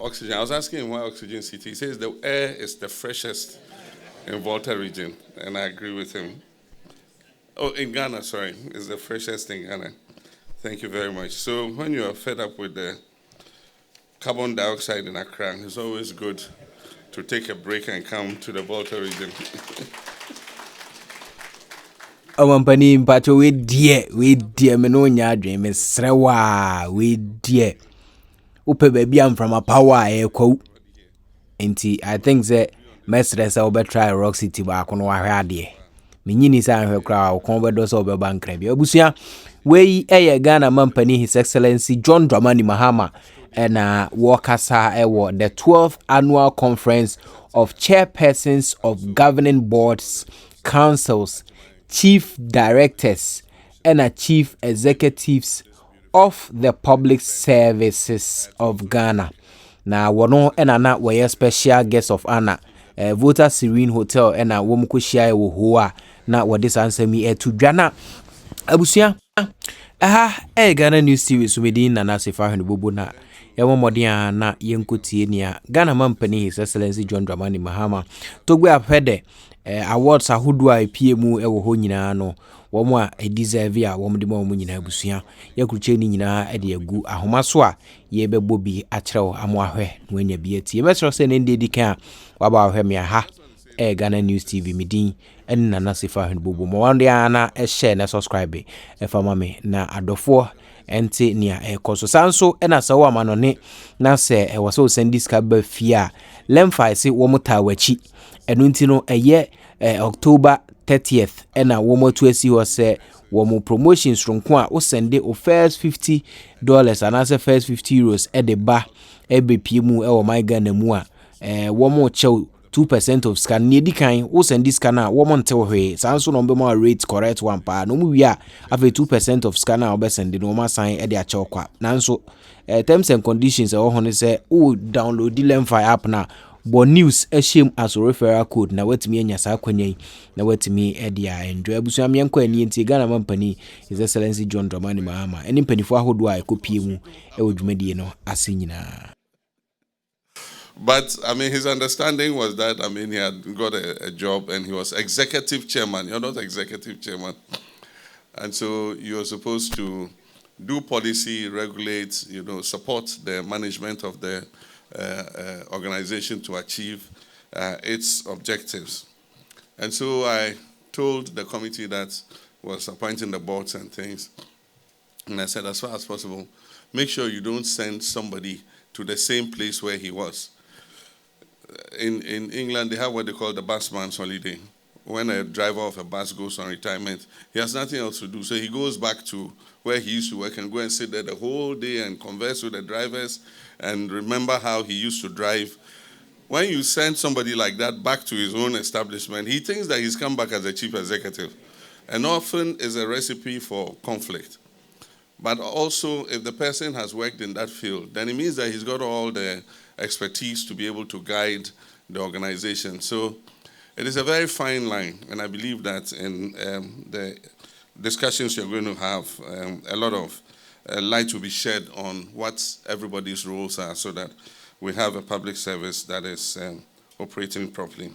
oxygen. I was asking him why Oxygen City. He says the air is the freshest in Volta region, and I agree with him. Oh, in Ghana, sorry, it's the freshest in Ghana. Thank you very much. So when you are fed up with the carbon dioxide in Accra, it's always good to take a break and come to the Volta region. Omampani mpacho we dear me no nya adwen me srewa we dear upe baby am from a power e kwa enti I think say mesre say obe try Rock City ba kono wa hwe ade me nyini say ahwe kra o kon bedo say obe bankra bia abusua we Ghana Mampani His Excellency John Dramani Mahama and Wakasa ewo the 12th annual conference of chairpersons of governing boards, councils, chief directors and chief executives of the public services of Ghana. Now wono na we special guest of honor Voter Serene Hotel and womuko share wo ho na wode sansami to dwana abusia Ghana News TV so medin na nasefa hwene bobo na yawomodin na yenkotie nia Ghana Mampani His Excellency John Dramani Mahama Torgbe Afede awards ahodo a PM ewo ho nyina no womo a deserve a womo de mo nyina abusua yakruche ni nyina e de agu ahomaso a ye bebo bi akyerew amoahwe no anya bi atie mesro se ne ndedi kan waba ahwe me ha Ghana News TV medin en na nasefa hwene bobo mo wande ana share na subscribe fama me na adofo enti nia ekoso sanso ena sawo amanone na se waso send this cab fia lemfa se wo mutawachi enu nti no eye October 30th ena wo motu asi ho se wo mo promotions ronko a wo sende o first $50 and as first €50 e de ba e be piemu e wo my Ghana mu a wo mo chew 2% of scan ni edikan wo send this scan a wo monte wo hwe sanso no be mo rate correct one pa no mu wi a afa 2% of scan a wo be send no ma sign e de a chew kwa nanso terms and conditions e wo ho ne say wo download the Lemfi app na bo news ehiem as referral code na watimi anya sa kwanya na watimi e a enjoy abusua me enko ani enti Ghana Mampani His Excellency John Dramani Mahama eni mpanifo ahodo a ekopie mu e wodwumadie no ase nyina. But, I mean, his understanding was that, I mean, he had got a job and he was executive chairman. You're not executive chairman. And so you're supposed to do policy, regulate, support the management of the organization to achieve its objectives. And so I told the committee that was appointing the boards and things, and I said, as far as possible, make sure you don't send somebody to the same place where he was. In England, they have what they call the busman's holiday. When a driver of a bus goes on retirement, he has nothing else to do. So he goes back to where he used to work and go and sit there the whole day and converse with the drivers and remember how he used to drive. When you send somebody like that back to his own establishment, he thinks that he's come back as a chief executive. And often is a recipe for conflict. But also, if the person has worked in that field, then it means that he's got all the expertise to be able to guide the organization. So it is a very fine line, and I believe that in the discussions you're going to have, a lot of light will be shed on what everybody's roles are so that we have a public service that is operating properly.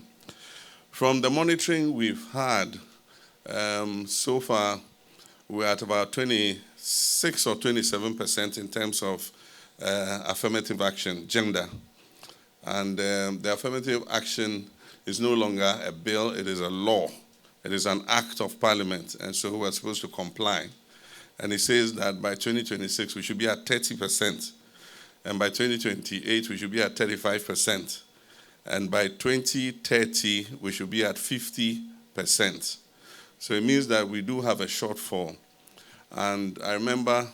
From the monitoring we've had, so far, we're at about 26 or 27% in terms of affirmative action, gender. And the affirmative action is no longer a bill, it is a law. It is an act of parliament, and so we're supposed to comply. And it says that by 2026, we should be at 30%. And by 2028, we should be at 35%. And by 2030, we should be at 50%. So it means that we do have a shortfall. And I remember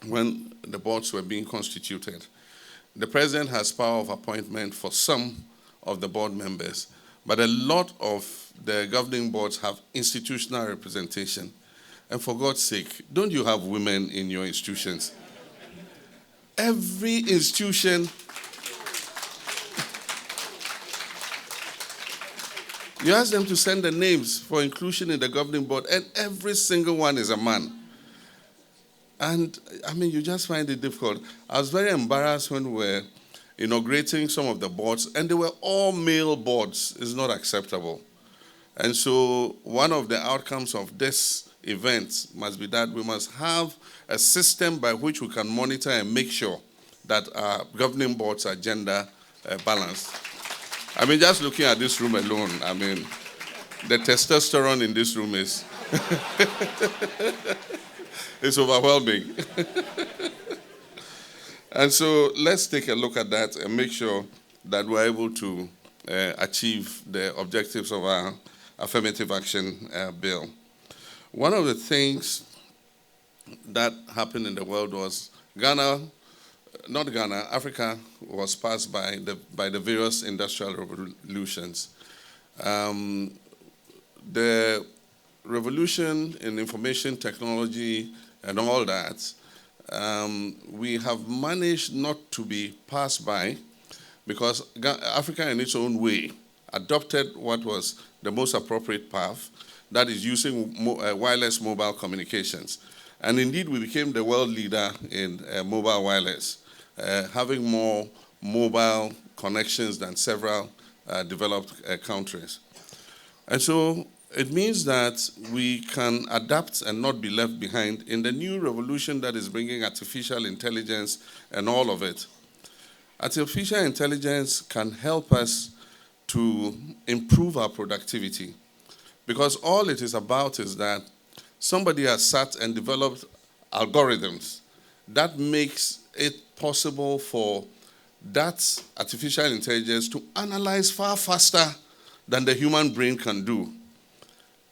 when the boards were being constituted, the president has power of appointment for some of the board members, but a lot of the governing boards have institutional representation. And for God's sake, don't you have women in your institutions? Every institution, you ask them to send the names for inclusion in the governing board, and every single one is a man. And, I mean, you just find it difficult. I was very embarrassed when we were inaugurating some of the boards, and they were all male boards. It's not acceptable. And so one of the outcomes of this event must be that we must have a system by which we can monitor and make sure that our governing boards are gender balanced. I mean, just looking at this room alone, I mean, the testosterone in this room is it's overwhelming. And so let's take a look at that and make sure that we're able to achieve the objectives of our affirmative action bill. One of the things that happened in the world was Africa was passed by the various industrial revolutions. The revolution in information technology and all that, we have managed not to be passed by because Africa in its own way adopted what was the most appropriate path, that is using wireless mobile communications. And indeed, we became the world leader in mobile wireless, having more mobile connections than several developed countries. And so it means that we can adapt and not be left behind in the new revolution that is bringing artificial intelligence and all of it. Artificial intelligence can help us to improve our productivity, because all it is about is that somebody has sat and developed algorithms that makes it possible for that artificial intelligence to analyze far faster than the human brain can do.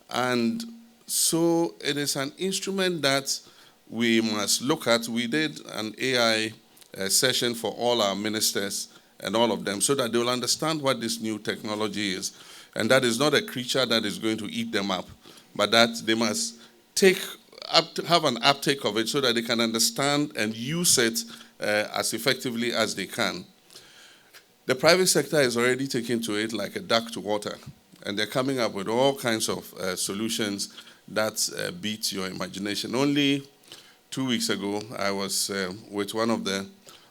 And so it is an instrument that we must look at. We did an AI session for all our ministers and all of them so that they will understand what this new technology is. And that is not a creature that is going to eat them up, but that they must have an uptake of it so that they can understand and use it as effectively as they can. The private sector is already taking to it like a duck to water, and they're coming up with all kinds of solutions that beat your imagination. Only 2 weeks ago, I was with one of the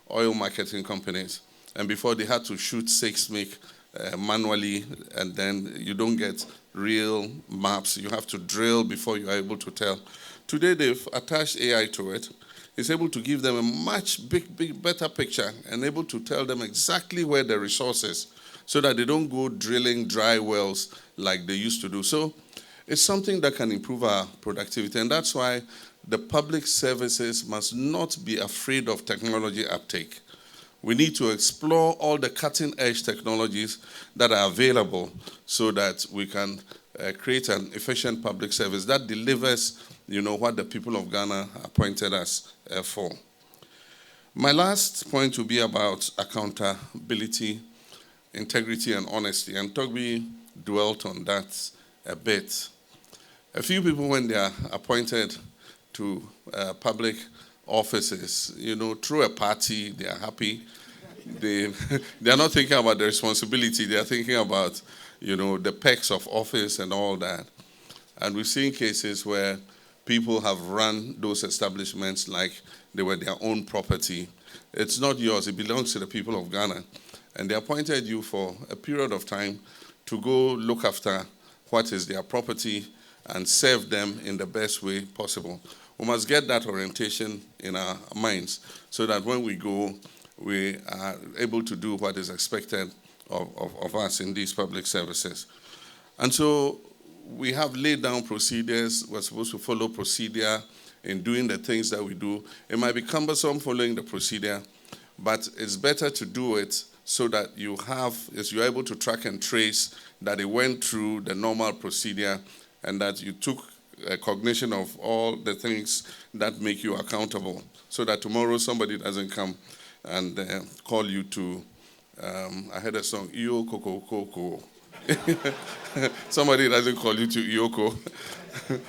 oil marketing companies, and before they had to shoot 6 meg manually, and then you don't get real maps. You have to drill before you are able to tell. Today, they've attached AI to it. It's able to give them a much better picture and able to tell them exactly where the resource is so that they don't go drilling dry wells like they used to do. So it's something that can improve our productivity, and that's why the public services must not be afraid of technology uptake. We need to explore all the cutting-edge technologies that are available so that we can create an efficient public service that delivers, what the people of Ghana appointed us for. My last point will be about accountability, integrity, and honesty, and Torgbe dwelt on that a bit. A few people, when they are appointed to public offices, through a party, they are happy. They are not thinking about the responsibility. They are thinking about, the perks of office and all that. And we've seen cases where people have run those establishments like they were their own property. It's not yours. It belongs to the people of Ghana. And they appointed you for a period of time to go look after what is their property and serve them in the best way possible. We must get that orientation in our minds so that when we go, we are able to do what is expected of us in these public services. And so we have laid down procedures. We're supposed to follow procedure in doing the things that we do. It might be cumbersome following the procedure, but it's better to do it so that you're able to track and trace that it went through the normal procedure and that you took cognition of all the things that make you accountable, so that tomorrow somebody doesn't come and call you to, I heard a song, Iyo Koko Koko. Somebody doesn't call you to Iyoko.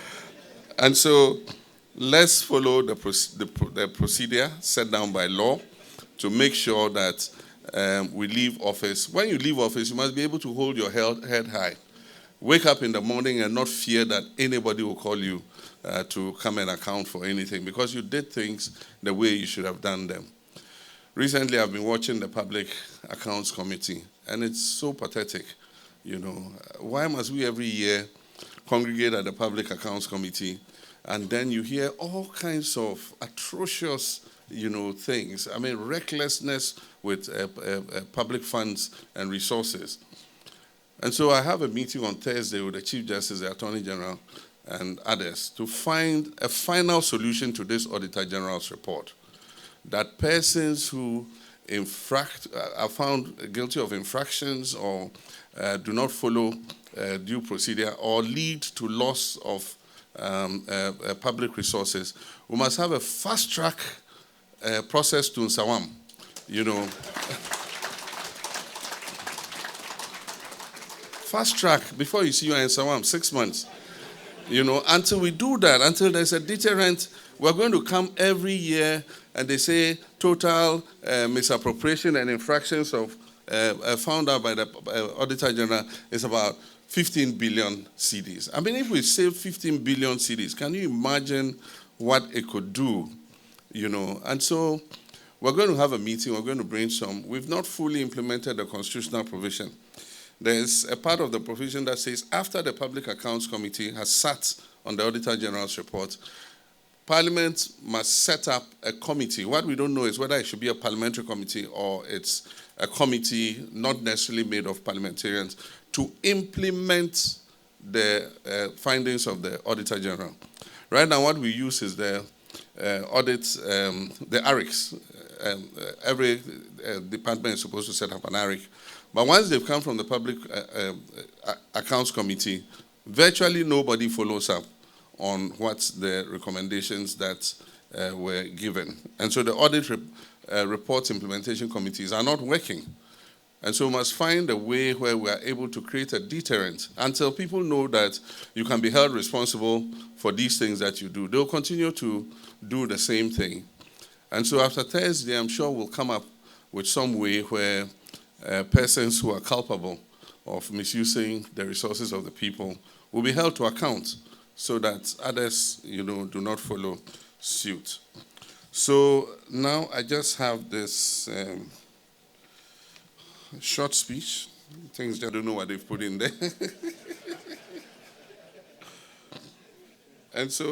And so let's follow the procedure set down by law to make sure that we leave office. When you leave office, you must be able to hold your head high. Wake up in the morning and not fear that anybody will call you to come and account for anything, because you did things the way you should have done them. Recently, I've been watching the Public Accounts Committee, and it's so pathetic. Why must we every year congregate at the Public Accounts Committee, and then you hear all kinds of atrocious, things. I mean, recklessness with public funds and resources. And so I have a meeting on Thursday with the Chief Justice, the Attorney General, and others to find a final solution to this Auditor General's report, that persons who are found guilty of infractions or do not follow due procedure or lead to loss of public resources, we must have a fast-track process to Nsawam, Fast track before you see you in Nsawam, 6 months. Until we do that, until there's a deterrent, we're going to come every year and they say total misappropriation and infractions of found out by the Auditor General is about 15 billion cedis. I mean, if we save 15 billion cedis, can you imagine what it could do? And so we're going to have a meeting, we're going to brainstorm. We've not fully implemented the constitutional provision. There's a part of the provision that says after the Public Accounts Committee has sat on the Auditor General's report, Parliament must set up a committee. What we don't know is whether it should be a parliamentary committee or it's a committee not necessarily made of parliamentarians to implement the findings of the Auditor General. Right now what we use is the audit, the ARICs. Every department is supposed to set up an ARIC. But once they've come from the Public Accounts Committee, virtually nobody follows up on what's the recommendations that were given. And so the audit reports implementation committees are not working. And so we must find a way where we are able to create a deterrent until people know that you can be held responsible for these things that you do. They'll continue to do the same thing. And so after Thursday, I'm sure we'll come up with some way where persons who are culpable of misusing the resources of the people will be held to account so that others, do not follow suit. So now I just have this short speech. Things I don't know what they've put in there. And so,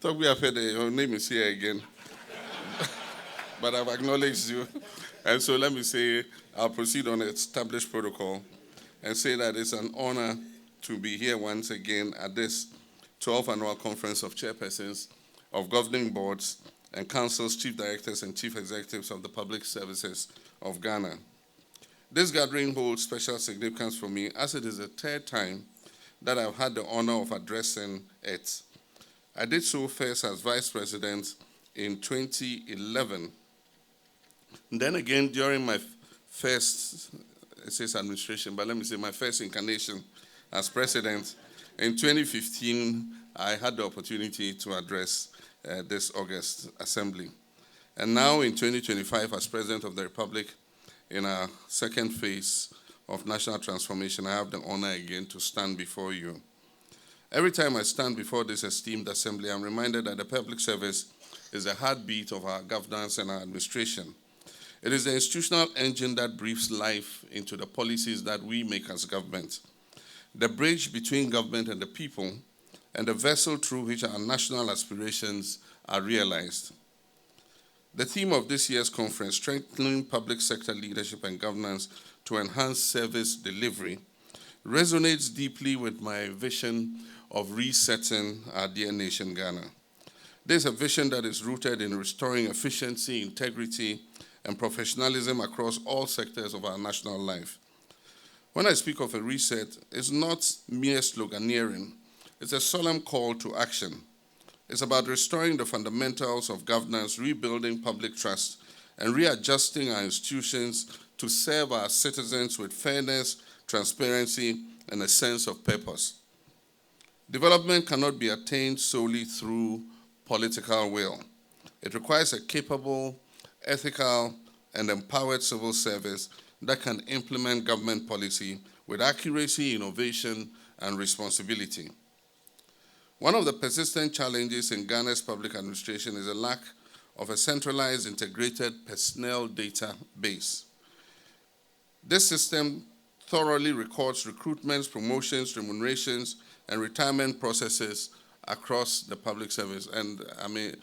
Torgbe Afede, your name is here again. But I've acknowledged you. And so let me say, I'll proceed on established protocol and say that it's an honor to be here once again at this 12th Annual Conference of Chairpersons of Governing Boards and Councils, Chief Directors, and Chief Executives of the Public Services of Ghana. This gathering holds special significance for me as it is the third time that I've had the honor of addressing it. I did so first as Vice President in 2011. And then again, during my first, it says administration, but let me say my first incarnation as President, in 2015, I had the opportunity to address this August Assembly. And now in 2025, as President of the Republic, in our second phase of national transformation, I have the honor again to stand before you. Every time I stand before this esteemed assembly, I'm reminded that the public service is the heartbeat of our governance and our administration. It is the institutional engine that breathes life into the policies that we make as government, the bridge between government and the people, and the vessel through which our national aspirations are realized. The theme of this year's conference, Strengthening Public Sector Leadership and Governance to Enhance Service Delivery, resonates deeply with my vision of resetting our dear nation, Ghana. This is a vision that is rooted in restoring efficiency, integrity, and professionalism across all sectors of our national life. When I speak of a reset, it's not mere sloganeering. It's a solemn call to action. It's about restoring the fundamentals of governance, rebuilding public trust, and readjusting our institutions to serve our citizens with fairness, transparency, and a sense of purpose. Development cannot be attained solely through political will. It requires a capable, ethical, and empowered civil service that can implement government policy with accuracy, innovation, and responsibility. One of the persistent challenges in Ghana's public administration is a lack of a centralized integrated personnel database. This system thoroughly records recruitments, promotions, remunerations, and retirement processes across the public service. And I mean,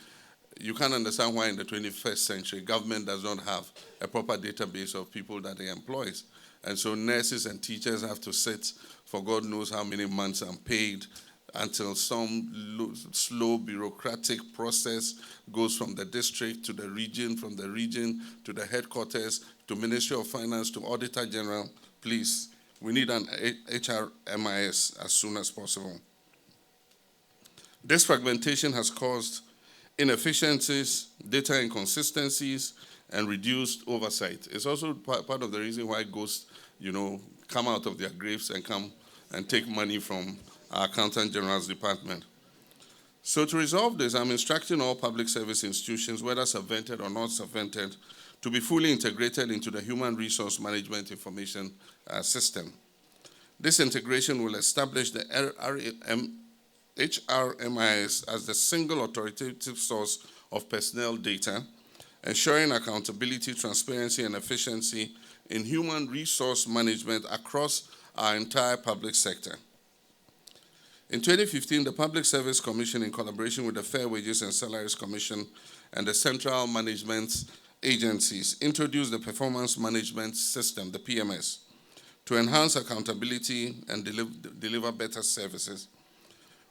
you can't understand why in the 21st century government does not have a proper database of people that it employs. And so nurses and teachers have to sit for God knows how many months unpaid until some slow bureaucratic process goes from the district to the region, from the region to the headquarters, to Ministry of Finance, to Auditor General. Please, we need an HRMIS as soon as possible. This fragmentation has caused inefficiencies, data inconsistencies, and reduced oversight. It's also part of the reason why ghosts, come out of their graves and come and take money from our Accountant General's department. So to resolve this, I'm instructing all public service institutions, whether subvented or not subvented, to be fully integrated into the Human Resource Management Information System. This integration will establish the HRMIS as the single authoritative source of personnel data, ensuring accountability, transparency, and efficiency in human resource management across our entire public sector. In 2015, the Public Service Commission, in collaboration with the Fair Wages and Salaries Commission and the Central Management Agencies, introduced the Performance Management System, the PMS, to enhance accountability and deliver better services.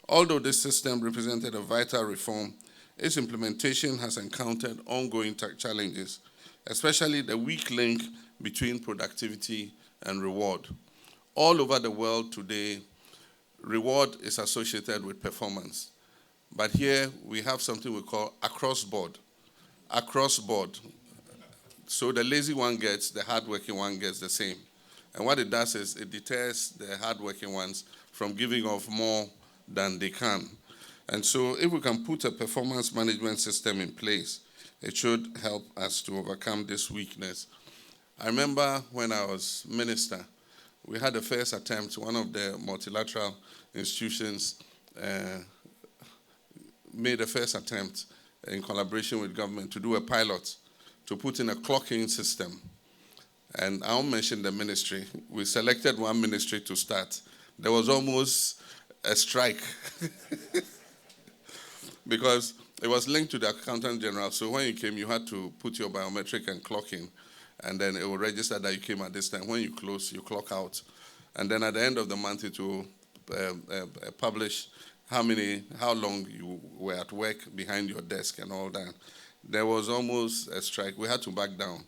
Although this system represented a vital reform, its implementation has encountered ongoing challenges, especially the weak link between productivity and reward. All over the world today, reward is associated with performance. But here we have something we call across board. Across board. So the lazy one gets, the hardworking one gets the same. And what it does is it deters the hardworking ones from giving off more than they can. And so if we can put a performance management system in place, it should help us to overcome this weakness. I remember when I was minister, we had the first attempt, one of the multilateral institutions made a first attempt in collaboration with government to do a pilot to put in a clocking system. And I won't mention the ministry. We selected one ministry to start. There was almost a strike because it was linked to the Accountant General. So when you came, you had to put your biometric and clock in, and then it will register that you came at this time. When you close, you clock out. And then at the end of the month, it will publish how long you were at work behind your desk and all that. There was almost a strike. We had to back down.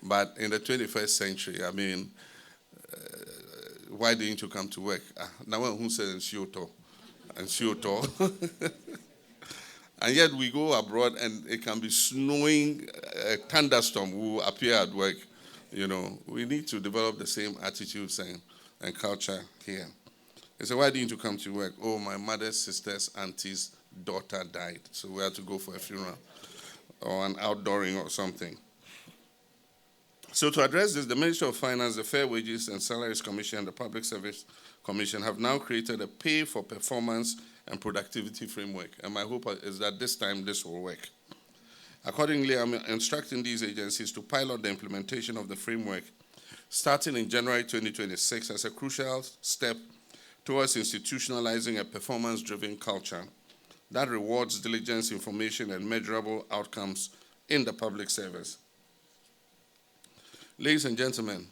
But in the 21st century, I mean, why didn't you come to work? Now who says and and yet we go abroad and it can be snowing, a thunderstorm will appear at work. We need to develop the same attitudes and culture here. They say, why didn't you come to work? Oh, my mother's sister's auntie's daughter died, so we had to go for a funeral or an outdooring or something. So to address this, the Ministry of Finance, the Fair Wages and Salaries Commission, and the Public Service Commission have now created a pay for performance and productivity framework. And my hope is that this time this will work. Accordingly, I'm instructing these agencies to pilot the implementation of the framework starting in January 2026 as a crucial step towards institutionalizing a performance-driven culture that rewards diligence, information, and measurable outcomes in the public service. Ladies and gentlemen,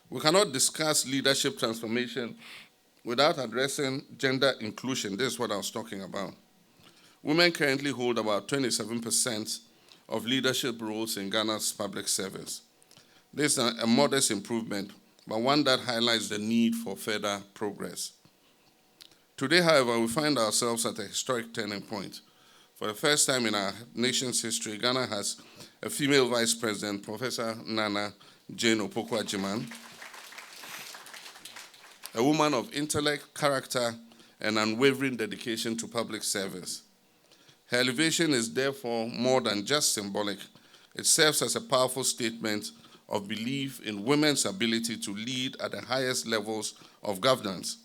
we cannot discuss leadership transformation without addressing gender inclusion. This is what I was talking about. Women currently hold about 27% of leadership roles in Ghana's public service. This is a modest improvement, but one that highlights the need for further progress. Today, however, we find ourselves at a historic turning point. For the first time in our nation's history, Ghana has a female vice president, Professor Nana Jane Opoku-Agyeman, a woman of intellect, character, and unwavering dedication to public service. Her elevation is therefore more than just symbolic. It serves as a powerful statement of belief in women's ability to lead at the highest levels of governance.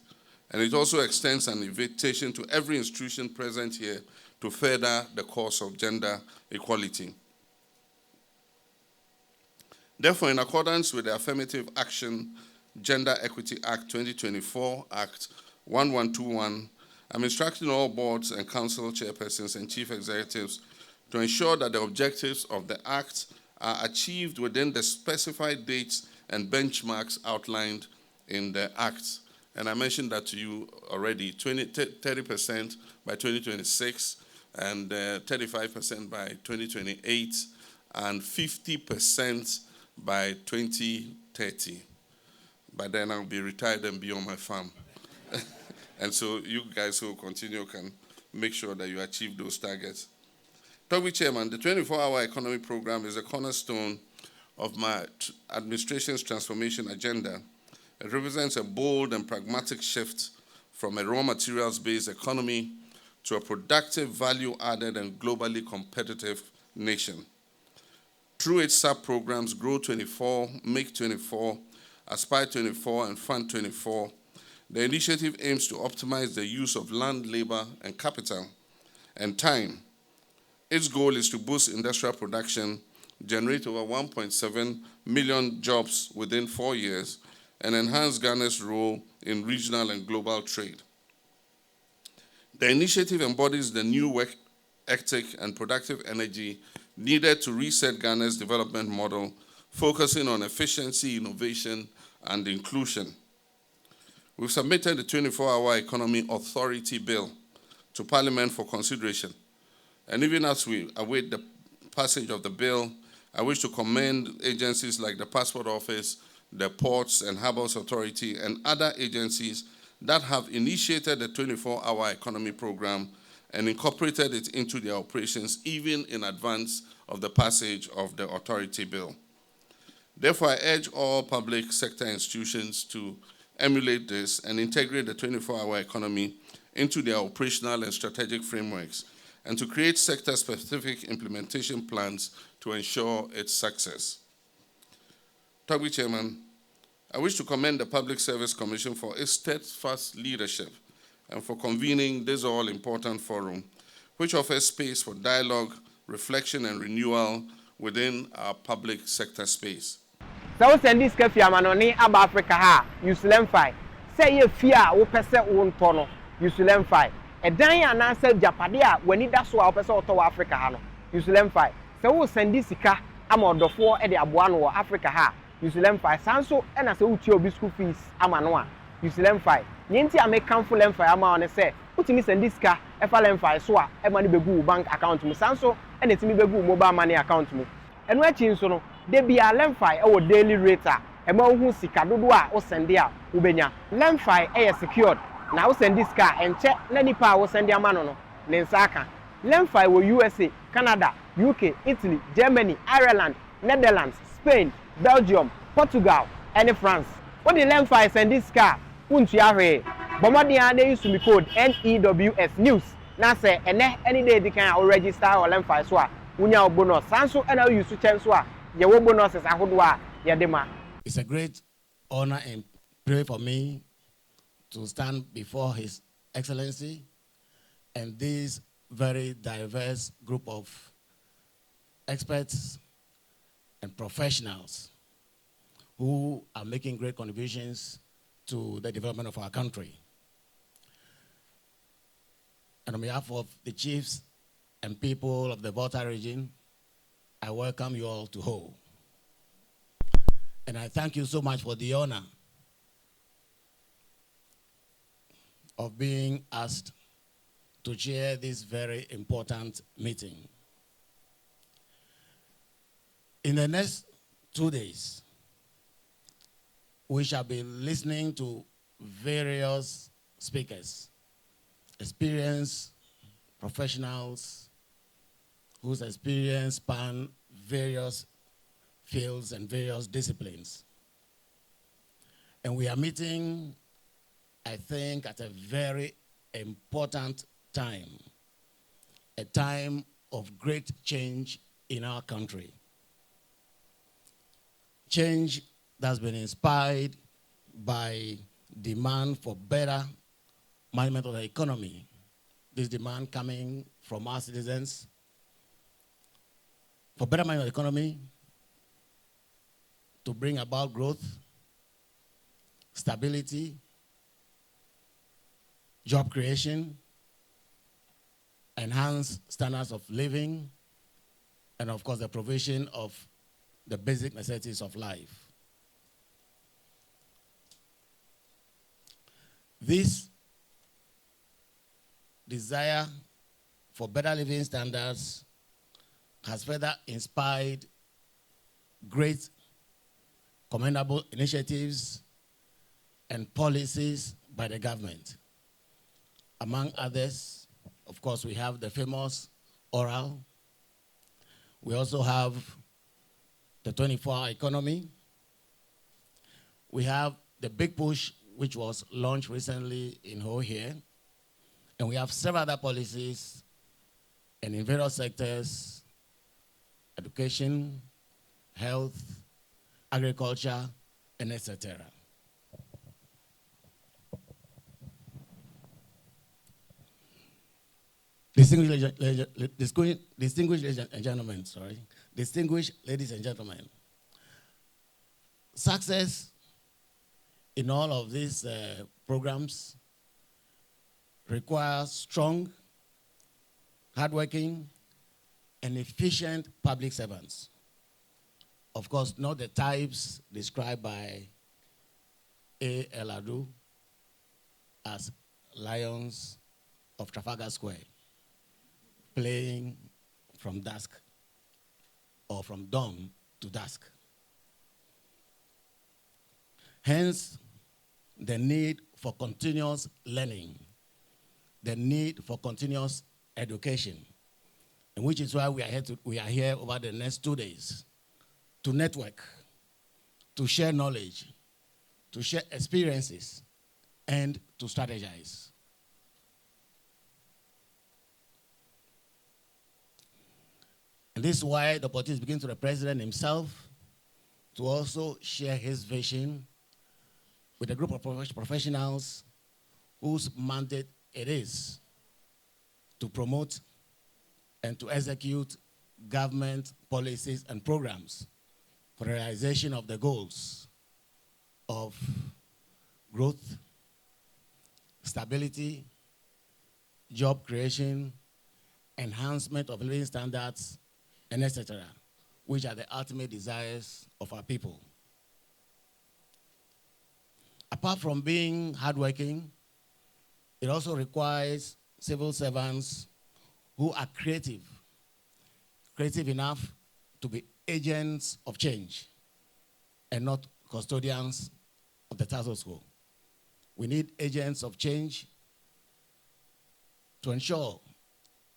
And it also extends an invitation to every institution present here to further the cause of gender equality. Therefore, in accordance with the Affirmative Action Gender Equity Act 2024, Act 1121, I'm instructing all boards and council chairpersons and chief executives to ensure that the objectives of the Act are achieved within the specified dates and benchmarks outlined in the Act. And I mentioned that to you already, 30% by 2026, and 35% by 2028, and 50% by 2030. By then I'll be retired and be on my farm. And so you guys who continue can make sure that you achieve those targets. Torgbe Chairman, the 24-hour economy program is a cornerstone of my administration's transformation agenda. It represents a bold and pragmatic shift from a raw materials-based economy to a productive, value-added, and globally competitive nation. Through its sub-programs, Grow 24, Make 24, Aspire 24, and Fund 24, the initiative aims to optimize the use of land, labor, and capital, and time. Its goal is to boost industrial production, generate over 1.7 million jobs within 4 years, and enhance Ghana's role in regional and global trade. The initiative embodies the new work ethic and productive energy needed to reset Ghana's development model, focusing on efficiency, innovation, and inclusion. We've submitted the 24-hour Economy Authority Bill to Parliament for consideration. And even as we await the passage of the bill, I wish to commend agencies like the Passport Office, the Ports and Harbours Authority, and other agencies that have initiated the 24-hour economy program and incorporated it into their operations, even in advance of the passage of the authority bill. Therefore, I urge all public sector institutions to emulate this and integrate the 24-hour economy into their operational and strategic frameworks, and to create sector-specific implementation plans to ensure its success. Torgbe Chairman, I wish to commend the Public Service Commission for its steadfast leadership and for convening this all-important forum, which offers space for dialogue, reflection, and renewal within our public sector space. So send this cafe amanoni aba Africa ha usulem fi say ye fia wo pese wo nto usulem fi edan ananse japade a wani da so a wo pese oto wa Africa ha no usulem fi se wo send this sika ama odofo e de aboa no wo Africa ha usulem fi sanso e na se wo tie obi school fees ama no a usulem fi nyenti a make kanfo lem fi ama one se utimi send this sika e fa lem fi so a e ma ne begu bank account mu sanso e na timi begu mobile money account mu eno achi nso no de bia lemfi e wo daily rate a e ma hu sika dodo a wo sende a wo benya lemfi e secured na wo sende sika enche na nipa a wo sende ama no ne nsaka lemfi wo USA, Canada, UK, Italy, Germany, Ireland, Netherlands, Spain, Belgium, Portugal and France. What the lemfi sende sika untu ahwe bomodi a dey use me code NEWS news na say ene any day they can register or lemfi so a unya bonus sanso and use chance so a it's a great honor and privilege for me to stand before His Excellency and this very diverse group of experts and professionals who are making great contributions to the development of our country. And on behalf of the chiefs and people of the Volta region, I welcome you all to Ho. And I thank you so much for the honor of being asked to chair this very important meeting. In the next 2 days, we shall be listening to various speakers, experienced professionals whose experience span various fields and various disciplines. And we are meeting, I think, at a very important time, a time of great change in our country. Change that's been inspired by demand for better management of the economy. This demand coming from our citizens for betterment of the economy, to bring about growth, stability, job creation, enhance standards of living, and of course the provision of the basic necessities of life. This desire for better living standards has further inspired great commendable initiatives and policies by the government. Among others, of course, we have the famous oral. We also have the 24-hour economy. We have the big push, which was launched recently in Ho here. And we have several other policies and in various sectors: education, health, agriculture, and etc. Distinguished ladies and gentlemen, success in all of these programs requires strong, hardworking, and efficient public servants. Of course, not the types described by A. Eladu as lions of Trafalgar Square, playing from dusk or from dawn to dusk. Hence, the need for continuous learning, the need for continuous education, and which is why we are here over the next 2 days to network, to share knowledge, to share experiences, and to strategize. And this is why the opportunity is beginning to the President himself to also share his vision with a group of professionals whose mandate it is to promote and to execute government policies and programs for the realization of the goals of growth, stability, job creation, enhancement of living standards, and etc., which are the ultimate desires of our people. Apart from being hardworking, it also requires civil servants who are creative enough to be agents of change and not custodians of the status quo. We need agents of change to ensure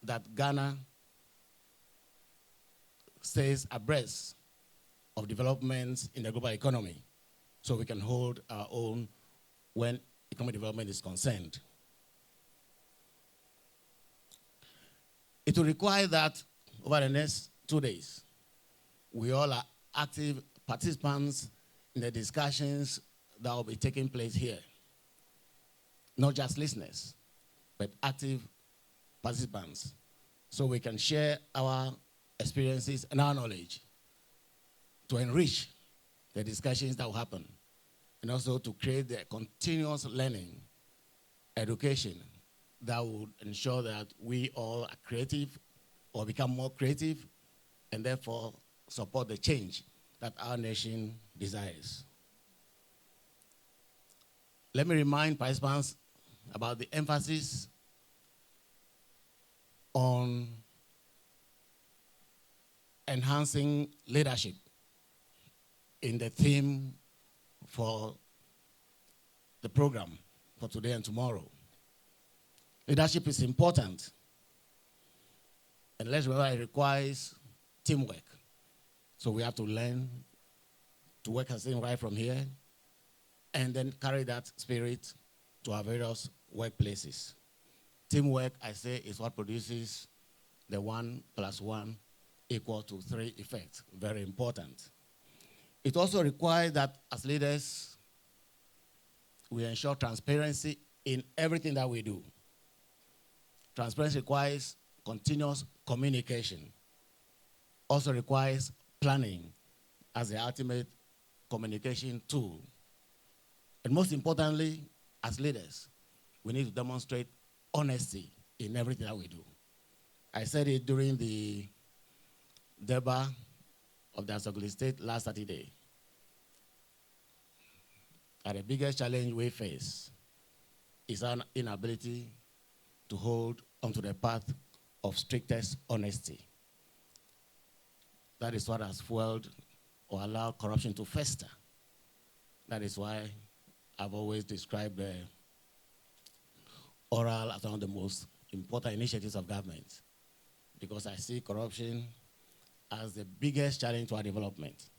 that Ghana stays abreast of developments in the global economy so we can hold our own when economic development is concerned. It will require that over the next 2 days, we all are active participants in the discussions that will be taking place here. Not just listeners, but active participants, so we can share our experiences and our knowledge to enrich the discussions that will happen, and also to create the continuous learning, education that would ensure that we all are creative or become more creative and therefore support the change that our nation desires. Let me remind participants about the emphasis on enhancing leadership in the theme for the program for today and tomorrow. Leadership is important, and let's remember it requires teamwork. So we have to learn to work as a team right from here, and then carry that spirit to our various workplaces. Teamwork, I say, is what produces the 1 + 1 = 3 effect. Very important. It also requires that as leaders, we ensure transparency in everything that we do. Transparency requires continuous communication also requires planning as the ultimate communication tool. And most importantly, as leaders, we need to demonstrate honesty in everything that we do. I said it during the Durban of the Asogoli State last Saturday. The biggest challenge we face is our inability to hold onto the path of strictest honesty. That is what has fueled or allowed corruption to fester. That is why I've always described the oral as one of the most important initiatives of government, because I see corruption as the biggest challenge to our development,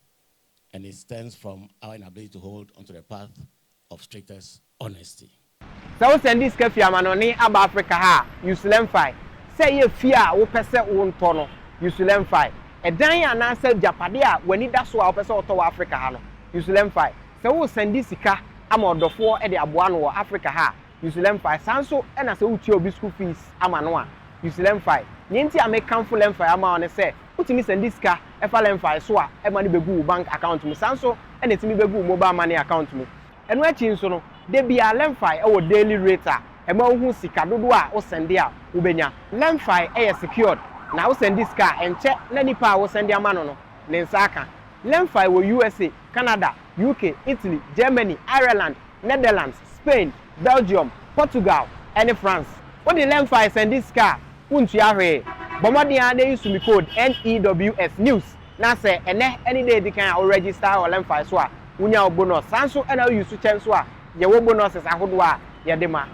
and it stems from our inability to hold onto the path of strictest honesty. So send this Kefiamanoni about Africa ha, Usulemfi. Say ye fear o pese o ntono, Usulemfi. A dying and answer Japadia when it does so pese to Africa ha no, Usulemfi. So send this sika amount of 4 at the Abuano or Africa ha, Usulemfi. Sanso and as a uti school fees amanoa, Usulemfi. Yenti a make count for lemfi amount say, put me send this car, a lemfi swa, a money begu bank account me, Sanso, and it's me begu mobile money account me. And watching so, they be a lemfi or daily rater, a man who sika dodoa or send dia, ubenya. Lemfi air secured. Now send this car and check Lenny Power send their manono, Nensaka. Lemfi were USA, Canada, UK, Italy, Germany, Ireland, Netherlands, Spain, Belgium, Portugal, and France. What the Lemfi send this car? Unchiare. Bombardier they used to be code NEWS News. Now say, and any day they can register or Lemfi swa. Unya bonus sanso and I use to chance wa ye wo bonus as ahodwa ye de ma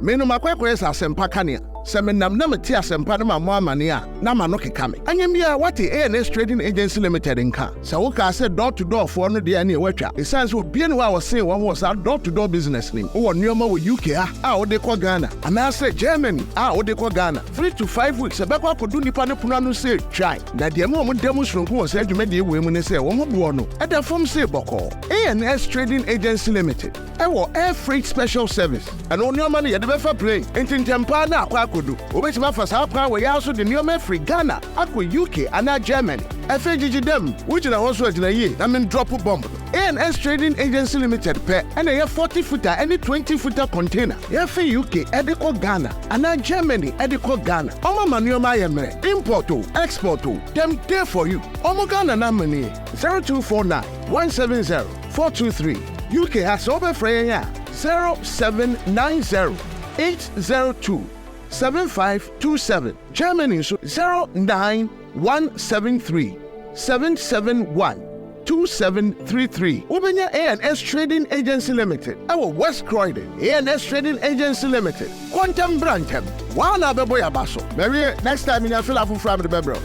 menu makwekwe asempa kania semenam na meti asempa na mo amane a na ma no keka me anyambia what ANS Trading Agency Limited nka se wo ka se door to door for no de na watwa esanse obie ne wa wo se wo ho sa door to door business nim wo nneoma wo UK a wo de ko Ghana ana se Germany a wo de ko Ghana 3 to 5 weeks e be kwa kodu nipa ne puno anu se try na de mo demonstration ko wo se adwuma de ewe mu ne se wo ho bo no e da form se boko ANS Trading Agency Limited e wo air freight special service and nneoma ne ye de be fa play entintempa na akwa kodu obetima fa sa pra we ya so de nneoma free Ghana akwa UK ana Germany Afede dem which na also agina ye na men drop bomb ANS Trading Agency Limited pe and a 40 footer any 20 footer container ye for UK ediko Ghana ana Germany ediko Ghana omo manuoma ye mere import o export o dem there for you omo Ghana na money 0249 170 423 UK has over free 0790 802 7527 Germany so 09173 771 2733 Ubenya ANS Trading Agency Limited our West Croydon ANS Trading Agency Limited Quantum Brancham Wana Beboya Basso maybe next time in your fill up from the bebro.